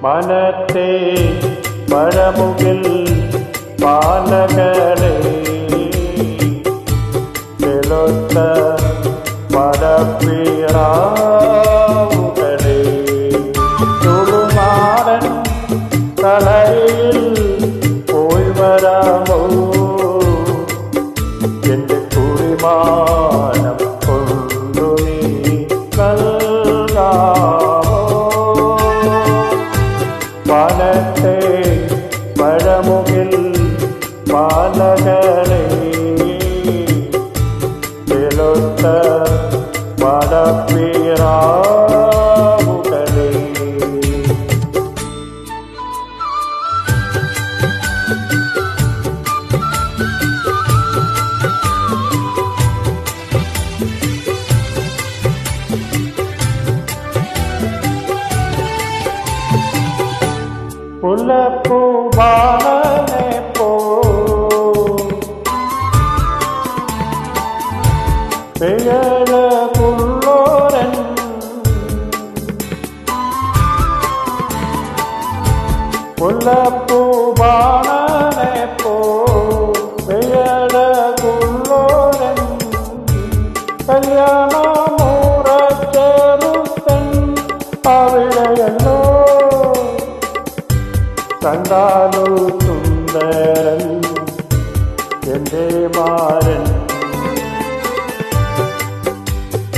മനത്തെ പഴമുകിൽ പാലകളെ ചെലുത്ത പടപ്പിറാവുകളെ തുളുമാടൻ തലയിൽ പോയി വരാമോ എന്റെ കുറിമാനം കൊണ്ടു നീ നൽകാമോ മനത്തെ പഴമുകിൽ പാലകളെ ചെലുത്ത പടപ്പിറാവുകളെ മുല്ലപ്പൂവാളനെ പോ പെയഴകുള്ളോരൻ മുല്ലപ്പൂവാളനെ പോ പെയഴകുള്ളോരൻ കല്യാണമുറച്ചെറുത്തൻ അവിടെയല്ലോ കണ്ടാലു സുന്ദരൻ എന്റെ മാരൻ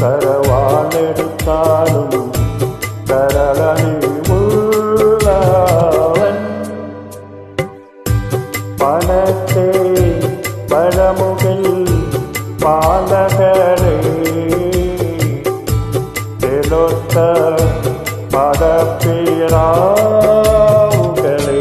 കരവാളെടുത്താലും കരളണിവുള്ളവൻ മനത്തെ പഴമുകിൽ പാലകളെ ചെലുത്ത പടപ്പിറാവുകളെ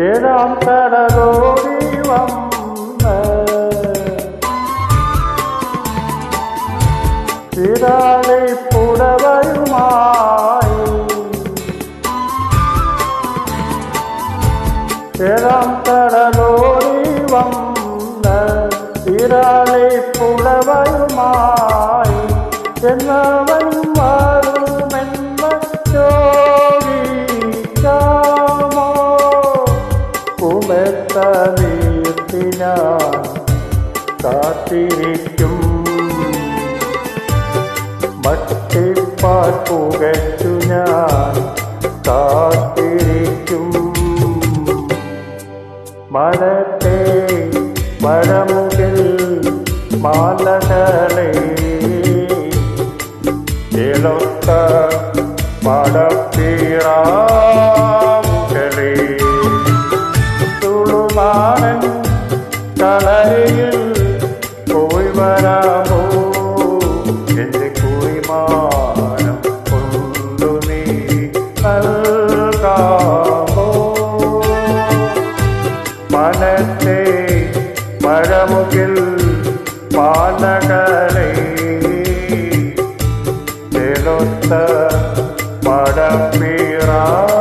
ഏഴാം കടലോടി വന്ന് തിരാളി പുടവയുമായി ഏഴാം കടലോടി വന്ന് തിരാളി പുടവയുമായി എന്നവൻ വരുമെന്ന ചോദിക്കാമോ കുമെത്ത നീർത്തിനാൻ കാത്തിരിക്കും മട്ടിപ്പാൽ പുകച്ചു ഞാൻ കാത്തിരിക്കും മനത്തെ പഴമുകിൽ മാലകളെ ചെലുത്ത പടപ്പിറാവുകളെ തുളുമാടൻ തലയിൽ പോയി വരാമോ എന്റെ കുറിമാനം കൊണ്ടു നീ നൽകാമോ മനത്തെ പഴമുകിൽ പാലകളെ ചെലുത്ത പടപ്പിറാവുകളെ